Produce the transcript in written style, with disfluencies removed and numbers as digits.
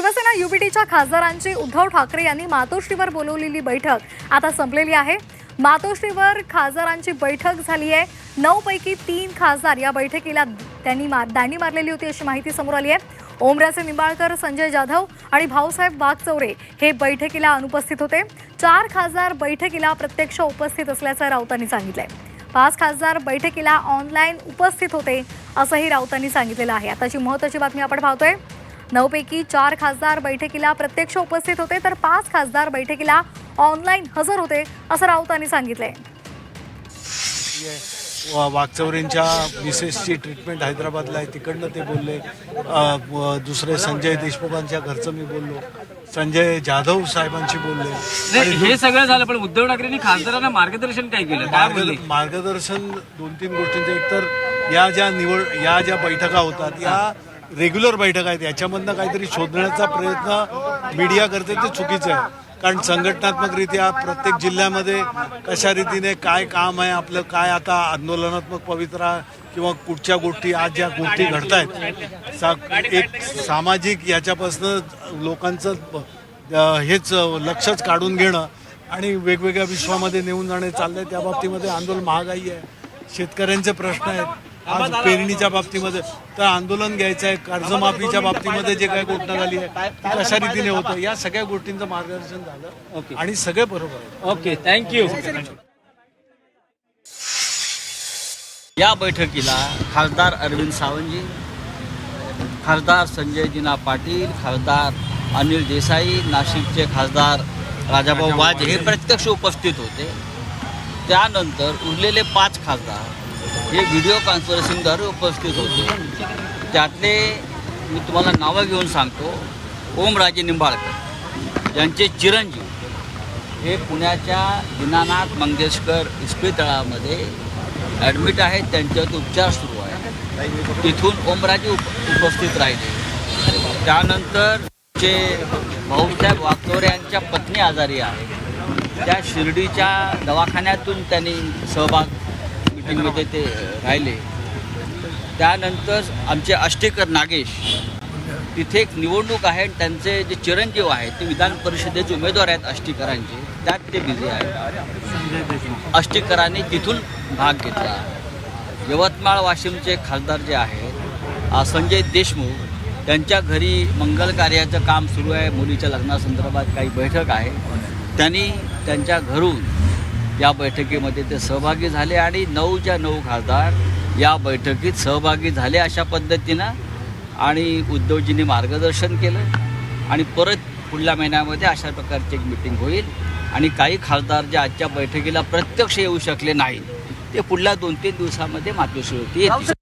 शिवसेना युबीटीच्या खासदारांची उद्धव ठाकरे यांनी मातोश्रीवर बोलवलेली बैठक आता संपलेली आहे। मातोश्रीवर खासदारांची बैठक झाली आहे। 9 पैकी 3 खासदार या बैठकीला त्यांनी दांडी मारलेली होती अशी माहिती समोर आली आहे। ओमराजे निंबाळकर, संजय जाधव आणि भाऊसाहेब वागचौरे हे बैठकीला अनुपस्थित होते। 4 खासदार बैठकीला प्रत्यक्ष उपस्थित असल्याचं राऊतांनी सांगितलंय। 5 खासदार बैठकीला ऑनलाईन उपस्थित होते असंही राऊतांनी सांगितलेलं आहे। आताची महत्त्वाची बातमी आपण पाहतोय। 9 पैकी 4 खासदार बैठकीला प्रत्यक्ष उपस्थित होते तर 5 खासदार बैठकीला ऑनलाईन हजर होते असं राऊतांनी सांगितलंय। वागचौरेंच्या मिसेसची ट्रीटमेंट हैदराबादला आहे, तिकडनं ते बोलले। दुसरे संजय देशमुखांच्या घरचं मी बोललो, संजय जाधव साहेबांशी बोलले। हे सगळं झालं, पण उद्धव ठाकरेंनी खासदारांना मार्गदर्शन काय केलं? मार्गदर्शन 2-3 गोष्टींचं। एक तर या ज्या बैठका होतात या रेग्युलर बैठका आहेत, याच्यामधनं काहीतरी शोधण्याचा प्रयत्न मीडिया करते ते चुकीचं आहे। कारण संघटनात्मकरित्या प्रत्येक जिल्ह्यामध्ये कशा रीतीने काय काम आहे आपलं, काय आता आंदोलनात्मक पवित्रा किंवा कुठच्या गोष्टी आज ज्या गोष्टी घडत आहेत, एक सामाजिक याच्यापासून लोकांचं हेच लक्षच काढून घेणं आणि वेगवेगळ्या विश्वामध्ये नेऊन जाणे चाललंय। त्या बाबतीमध्ये आंदोलन, महागाई आहे, शेतकऱ्यांचे प्रश्न आहेत, आज पेरणीच्या बाबतीमध्ये तर आंदोलन घ्यायचं आहे, कर्जमाफीच्या बाबतीमध्ये जे काही घोषणा झाली आहे ती कशा रीतीने होतं, या सगळ्या गोष्टींचं मार्गदर्शन झालं आणि सगळे बरोबर आहे। Okay, thank you. या बैठकीला खासदार अरविंद सावंतजी, खासदार संजय जिना पाटील, खासदार अनिल देसाई, नाशिकचे खासदार राजाभाऊ वाजे हे प्रत्यक्ष उपस्थित होते। त्यानंतर उरलेले 5 खासदार हे व्हिडिओ कॉन्फरन्सिंगद्वारे उपस्थित होते। त्यातले मी तुम्हाला नावं घेऊन सांगतो। ओमराजे निंबाळकर यांचे चिरंजीव हे पुण्याच्या दीनानाथ मंगेशकर इस्पितळामध्ये ॲडमिट आहेत, त्यांच्यावर उपचार सुरू आहे। तिथून ओमराजे उपस्थित राहिले। त्यानंतर जे भाऊसाहेब वागचौरे यांच्या पत्नी आजारी आहे, त्या शिर्डीच्या दवाखान्यातून त्यांनी मीटिंगमध्ये ते राहिले। त्यानंतर आमचे आष्टेकर नागेश, तिथे एक निवडणूक आहे, त्यांचे जे चिरंजीव आहेत ते विधान परिषदेचे उमेदवार आहेत आष्टेकरांचे, त्यात ते बिझी आहेत। आष्टेकरांनी तिथून भाग घेतला। यवतमाळ वाशिमचे खासदार जे आहेत संजय देशमुख, त्यांच्या घरी मंगल कार्याचं काम सुरू आहे, मुलीच्या लग्नासंदर्भात काही बैठक आहे, त्यांनी त्यांच्या घरून या बैठकीमध्ये ते सहभागी झाले आणि 9च्या 9 खासदार या बैठकीत सहभागी झाले अशा पद्धतीनं। आणि उद्धवजींनी मार्गदर्शन केलं आणि परत पुढल्या महिन्यामध्ये अशा प्रकारची एक मीटिंग होईल आणि काही खासदार जे आजच्या बैठकीला प्रत्यक्ष येऊ शकले नाहीत ते पुढल्या 2-3 दिवसामध्ये मातोश्रीवरती येतील।